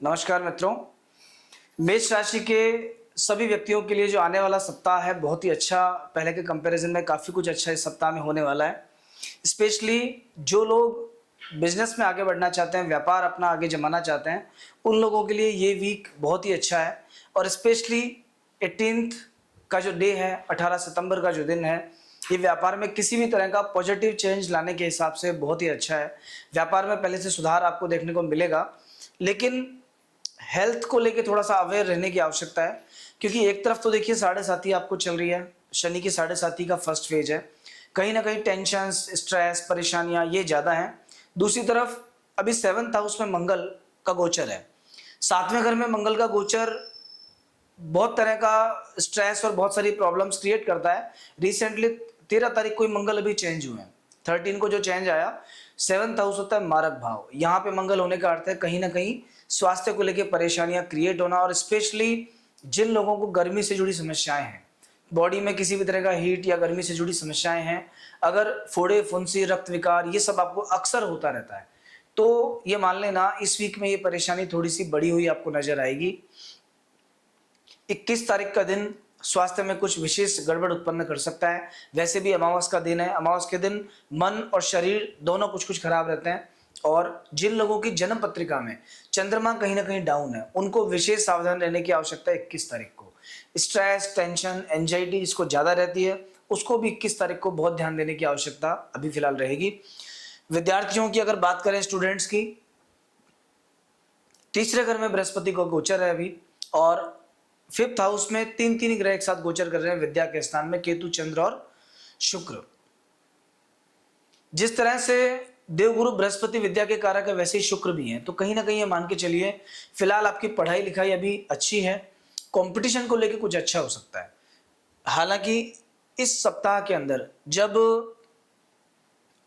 नमस्कार मित्रों। मेष राशि के सभी व्यक्तियों के लिए जो आने वाला सप्ताह है बहुत ही अच्छा, पहले के कंपैरिजन में काफ़ी कुछ अच्छा इस सप्ताह में होने वाला है। स्पेशली जो लोग बिजनेस में आगे बढ़ना चाहते हैं, व्यापार अपना आगे जमाना चाहते हैं, उन लोगों के लिए ये वीक बहुत ही अच्छा है। और स्पेशली 18th का जो डे है, 18 सितंबर का जो दिन है, ये व्यापार में किसी भी तरह का पॉजिटिव चेंज लाने के हिसाब से बहुत ही अच्छा है। व्यापार में पहले से सुधार आपको देखने को मिलेगा, लेकिन हेल्थ को लेके थोड़ा सा अवेयर रहने की आवश्यकता है। क्योंकि एक तरफ तो देखिए 7.5 आपको चल रही है, शनि की 7.5 का फर्स्ट फेज है, कहीं ना कहीं टेंशन, स्ट्रेस, परेशानियां ये ज़्यादा हैं। दूसरी तरफ अभी 7th हाउस में मंगल का गोचर है। 7वें घर में मंगल का गोचर बहुत तरह का स्ट्रेस और बहुत सारी प्रॉब्लम्स क्रिएट करता है। रिसेंटली 13 तारीख को ही मंगल अभी चेंज हुए हैं। 13 को जो चेंज आया, 7th हाउस होता है मारक भाव, यहाँ पे मंगल होने का अर्थ है कहीं ना कहीं स्वास्थ्य को लेकर परेशानियां क्रिएट होना। और स्पेशली जिन लोगों को गर्मी से जुड़ी समस्याएं हैं, बॉडी में किसी भी तरह का हीट या गर्मी से जुड़ी समस्याएं हैं, अगर फोड़े, फुंसी, रक्त विकार ये सब आपको अक्सर होता रहता है, तो ये मान लेना इस वीक में ये परेशानी थोड़ी सी बड़ी हुई आपको नजर आएगी। 21 तारीख का दिन स्वास्थ्य में कुछ विशेष गड़बड़ उत्पन्न कर सकता है। वैसे भी अमावस का दिन है, अमावस के दिन मन और शरीर दोनों कुछ कुछ खराब रहते हैं। और जिन लोगों की जन्म पत्रिका में चंद्रमा कहीं ना कहीं डाउन है, उनको विशेष सावधान रहने की आवश्यकता है। 21 तारीख को स्ट्रेस, टेंशन, एंजाइटी जिसको ज्यादा रहती है, उसको भी 21 तारीख को बहुत ध्यान देने की आवश्यकता अभी फिलहाल रहेगी। विद्यार्थियों की अगर बात करें, स्टूडेंट्स की, तीसरे घर में बृहस्पति को गोचर है अभी, और 5th हाउस में तीन तीन ग्रह एक साथ गोचर कर रहे हैं विद्या के स्थान में, केतु, चंद्र और शुक्र। जिस तरह से देवगुरु बृहस्पति विद्या के कारक है, वैसे ही शुक्र भी है। तो कहीं ना कहीं ये मान के चलिए फिलहाल आपकी पढ़ाई लिखाई अभी अच्छी है। कंपटीशन को लेके कुछ अच्छा हो सकता है। हालांकि इस सप्ताह के अंदर जब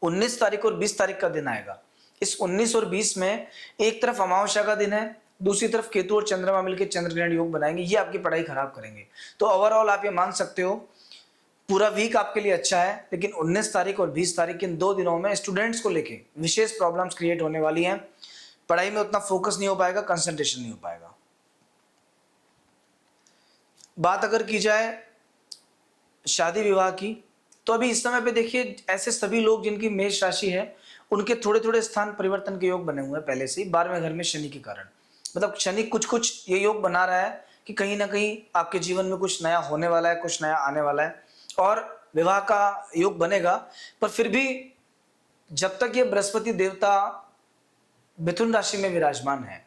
19 तारीख और 20 तारीख का दिन आएगा, इस 19 और 20 में एक तरफ अमावस्या का दिन है, दूसरी तरफ केतु और चंद्रमा मिलकर चंद्र ग्रहण योग बनाएंगे, ये आपकी पढ़ाई खराब करेंगे। तो ओवरऑल आप ये मान सकते हो पूरा वीक आपके लिए अच्छा है, लेकिन 19 तारीख और 20 तारीख के इन 2 दिनों में स्टूडेंट्स को लेके विशेष प्रॉब्लम्स क्रिएट होने वाली हैं। पढ़ाई में उतना फोकस नहीं हो पाएगा, कंसंट्रेशन नहीं हो पाएगा। बात अगर की जाए शादी विवाह की, तो अभी इस समय पे देखिए ऐसे सभी लोग जिनकी मेष राशि है, उनके थोड़े थोड़े स्थान परिवर्तन के योग बने हुए हैं पहले से ही 12वें घर में शनि के कारण। मतलब शनि कुछ कुछ ये योग बना रहा है कि कहीं ना कहीं आपके जीवन में कुछ नया होने वाला है, कुछ नया आने वाला है, और विवाह का योग बनेगा। पर फिर भी जब तक ये बृहस्पति देवता मिथुन राशि में विराजमान है,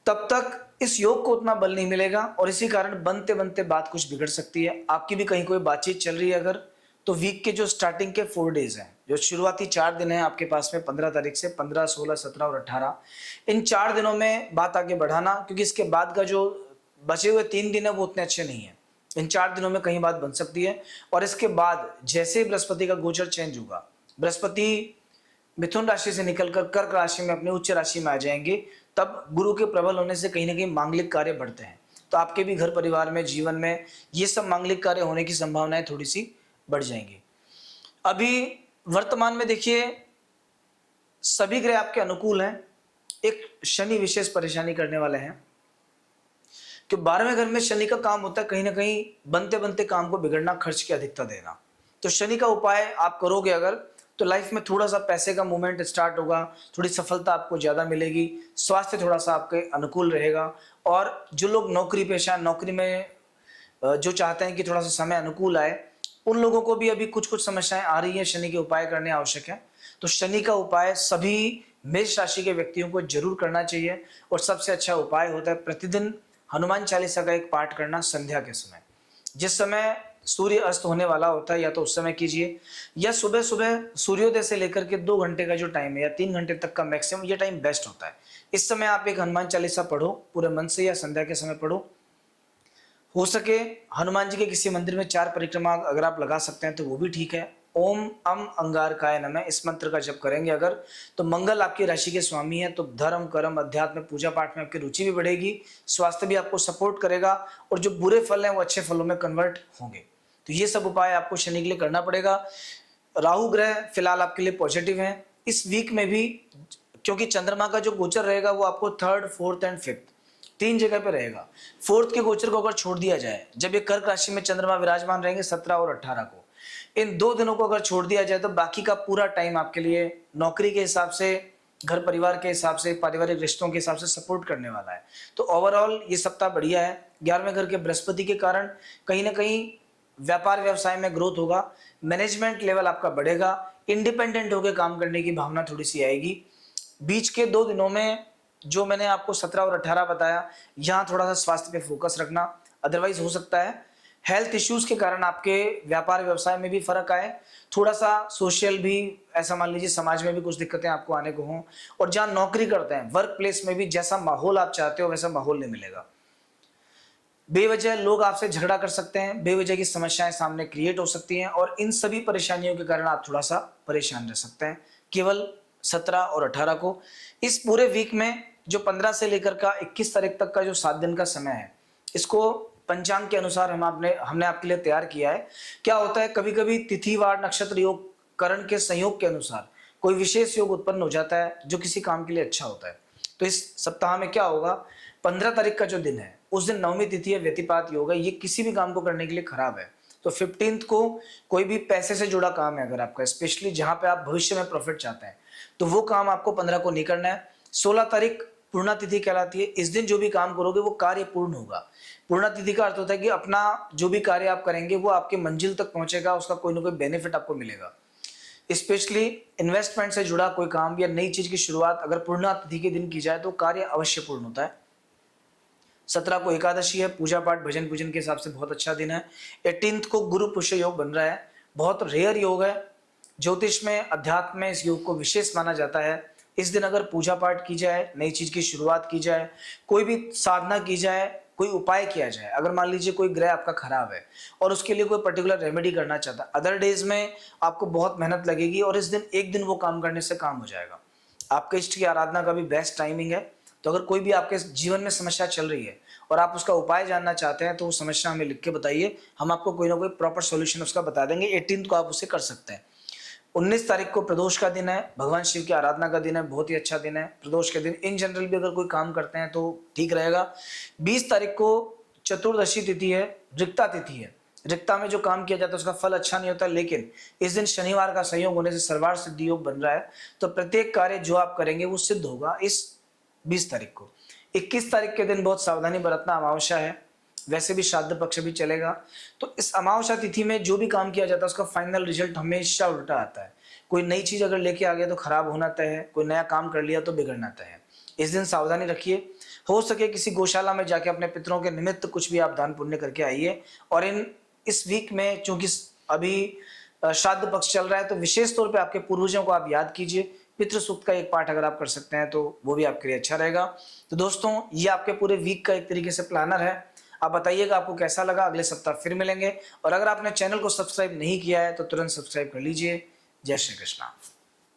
तब तक इस योग को उतना बल नहीं मिलेगा, और इसी कारण बनते बनते बात कुछ बिगड़ सकती है। आपकी भी कहीं कोई बातचीत चल रही है अगर, तो वीक के जो स्टार्टिंग के 4 डेज हैं, जो शुरुआती 4 दिन हैं आपके पास में, 15 तारीख से 15, 16, 17 और 18, इन 4 दिनों में बात आगे बढ़ाना, क्योंकि इसके बाद का जो बचे हुए 3 दिन है वो उतने अच्छे नहीं है। इन 4 दिनों में कहीं बात बन सकती है। और इसके बाद जैसे ही बृहस्पति का गोचर चेंज होगा, बृहस्पति मिथुन राशि से निकलकर कर्क राशि में अपनी उच्च राशि में आ जाएंगे, तब गुरु के प्रबल होने से कहीं ना कहीं मांगलिक कार्य बढ़ते हैं। तो आपके भी घर परिवार में, जीवन में ये सब मांगलिक कार्य होने की संभावनाएं थोड़ी सी बढ़ जाएंगी। अभी वर्तमान में देखिए सभी ग्रह आपके अनुकूल हैं। एक शनि विशेष परेशानी करने वाले हैं कि 12वें घर में शनि का काम होता है कहीं ना कहीं बनते बनते काम को बिगड़ना, खर्च की अधिकता देना। तो शनि का उपाय आप करोगे अगर, तो लाइफ में थोड़ा सा पैसे का मूवमेंट स्टार्ट होगा, थोड़ी सफलता आपको ज़्यादा मिलेगी, स्वास्थ्य थोड़ा सा आपके अनुकूल रहेगा। और जो लोग नौकरी पेशा, नौकरी में जो चाहते हैं कि थोड़ा सा समय अनुकूल आए, उन लोगों को भी अभी कुछ कुछ समस्याएं आ रही हैं, शनि के उपाय करने आवश्यक है। तो शनि का उपाय सभी मेष राशि के व्यक्तियों को जरूर करना चाहिए, और सबसे अच्छा उपाय होता है प्रतिदिन हनुमान चालीसा का एक पाठ करना संध्या के समय। जिस समय सूर्य अस्त होने वाला होता है, या तो उस समय कीजिए, या सुबह सुबह सूर्योदय से लेकर के 2 घंटे का जो टाइम है, या 3 घंटे तक का मैक्सिमम ये टाइम बेस्ट होता है। इस समय आप एक हनुमान चालीसा पढ़ो पूरे मन से, या संध्या के समय पढ़ो। हो सके हनुमान जी के किसी मंदिर में 4 परिक्रमा अगर आप लगा सकते हैं तो वो भी ठीक है। ओम अम अंगारकाय नमः, इस मंत्र का जप करेंगे अगर, तो मंगल आपकी राशि के स्वामी है, तो धर्म, कर्म, अध्यात्म, पूजा पाठ में आपकी रुचि भी बढ़ेगी, स्वास्थ्य भी आपको सपोर्ट करेगा, और जो बुरे फल हैं वो अच्छे फलों में कन्वर्ट होंगे। तो ये सब उपाय आपको शनि के लिए करना पड़ेगा। राहु ग्रह फिलहाल आपके लिए पॉजिटिव है। इस वीक में भी क्योंकि चंद्रमा का जो गोचर रहेगा वो आपको थर्ड, फोर्थ एंड फिफ्थ, 3 जगह पे रहेगा। फोर्थ के गोचर को अगर छोड़ दिया जाए, जब ये कर्क राशि में चंद्रमा विराजमान रहेंगे 17 और 18 को, इन 2 दिनों को अगर छोड़ दिया जाए तो बाकी का पूरा टाइम आपके लिए नौकरी के हिसाब से, घर परिवार के हिसाब से, पारिवारिक रिश्तों के हिसाब से सपोर्ट करने वाला है। तो ओवरऑल ये सप्ताह बढ़िया है। 11वें घर के बृहस्पति के कारण कहीं ना कहीं व्यापार व्यवसाय में ग्रोथ होगा, मैनेजमेंट लेवल आपका बढ़ेगा, इंडिपेंडेंट होकर काम करने की भावना थोड़ी सी आएगी। बीच के 2 दिनों में जो मैंने आपको 17 और 18 बताया, यहाँ थोड़ा सा स्वास्थ्य पे फोकस रखना, अदरवाइज हो सकता है हेल्थ इश्यूज के कारण आपके व्यापार व्यवसाय में भी फर्क आए, थोड़ा सा सोशल भी, ऐसा मान लीजिए समाज में भी कुछ दिक्कतें आपको आने को हों, और जहाँ नौकरी करते हैं वर्क प्लेस में भी जैसा माहौल आप चाहते हो वैसा माहौल नहीं मिलेगा। बेवजह लोग आपसे झगड़ा कर सकते हैं, बेवजह की समस्याएं सामने क्रिएट हो सकती हैं, और इन सभी परेशानियों के कारण आप थोड़ा सा परेशान रह सकते हैं। केवल 17 और 18 को, इस पूरे वीक में जो 15 से लेकर का 21 तारीख तक का जो 7 दिन का समय है, इसको पंचांग के अनुसार हमने आपके लिए तैयार किया है। क्या होता है, कभी कभी तिथिवार नक्षत्र योग करण के संयोग के अनुसार कोई विशेष योग उत्पन्न हो जाता है जो किसी काम के लिए अच्छा होता है। तो इस सप्ताह में क्या होगा, 15 तारीख का जो दिन है उस दिन 9वीं तिथि है, व्यतिपात योग है, ये किसी भी काम को करने के लिए खराब है। तो 15 को कोई भी पैसे से जुड़ा काम है अगर आपका, स्पेशली जहां पे आप भविष्य में प्रॉफिट चाहते हैं, तो वो काम आपको 15 को नहीं करना है। 16 तारीख पूर्णा तिथि कहलाती है, इस दिन जो भी काम करोगे वो कार्य पूर्ण होगा। पूर्णा तिथि का अर्थ होता है कि अपना जो भी कार्य आप करेंगे वो आपके मंजिल तक पहुंचेगा, उसका कोई ना कोई बेनिफिट आपको मिलेगा। स्पेशली इन्वेस्टमेंट से जुड़ा कोई काम या नई चीज की शुरुआत अगर पूर्णा तिथि के दिन की जाए तो कार्य अवश्य पूर्ण होता है। 17 को एकादशी है, पूजा पाठ भजन पूजन के हिसाब से बहुत अच्छा दिन है। 18 को गुरु पुष्य योग बन रहा है, बहुत रेयर योग है, ज्योतिष में अध्यात्म में इस योग को विशेष माना जाता है। इस दिन अगर पूजा पाठ की जाए, नई चीज की शुरुआत की जाए, कोई भी साधना की जाए, कोई उपाय किया जाए, अगर मान लीजिए कोई ग्रह आपका खराब है और उसके लिए कोई पर्टिकुलर रेमेडी करना चाहता है, अदर डेज में आपको बहुत मेहनत लगेगी और इस दिन एक दिन वो काम करने से काम हो जाएगा। आपके इष्ट की आराधना का भी बेस्ट टाइमिंग है। तो अगर कोई भी आपके जीवन में समस्या चल रही है और आप उसका उपाय जानना चाहते हैं तो वो समस्या हमें लिख के बताइए, हम आपको कोई ना कोई प्रॉपर सॉल्यूशन उसका बता देंगे। 18 को आप उसे कर सकते हैं। 19 तारीख को प्रदोष का दिन है, भगवान शिव की आराधना का दिन है, बहुत ही अच्छा दिन है। प्रदोष के दिन इन जनरल भी अगर कोई काम करते हैं तो ठीक रहेगा। 20 तारीख को चतुर्दशी तिथि है, रिक्ता तिथि है। रिक्ता में जो काम किया जाता है उसका फल अच्छा नहीं होता, लेकिन इस दिन शनिवार का संयोग होने से सर्वार्थ सिद्धि योग बन रहा है, तो प्रत्येक कार्य जो आप करेंगे वो सिद्ध होगा इस 20 तारीख को। 21 तारीख के दिन बहुत सावधानी बरतना, अमावस्या है, वैसे भी श्राद्ध पक्ष भी चलेगा। तो इस अमावस्या तिथि में जो भी काम किया जाता है उसका फाइनल रिजल्ट हमेशा उल्टा आता है। कोई नई चीज अगर लेके आ गया तो खराब होना तय है, कोई नया काम कर लिया तो बिगड़ना तय है। इस दिन सावधानी रखिए, हो सके किसी गौशाला में जाके अपने पितरों के निमित्त कुछ भी आप दान पुण्य करके आइए। और इस वीक में चूंकि अभी श्राद्ध पक्ष चल रहा है तो विशेष तौर पे आपके पूर्वजों को आप याद कीजिए। पितृ सूक्त का एक पाठ अगर आप कर सकते हैं तो वो भी आपके लिए अच्छा रहेगा। तो दोस्तों, ये आपके पूरे वीक का एक तरीके से प्लानर है। आप बताइएगा आपको कैसा लगा। अगले सप्ताह फिर मिलेंगे, और अगर आपने चैनल को सब्सक्राइब नहीं किया है तो तुरंत सब्सक्राइब कर लीजिए। जय श्री कृष्णा।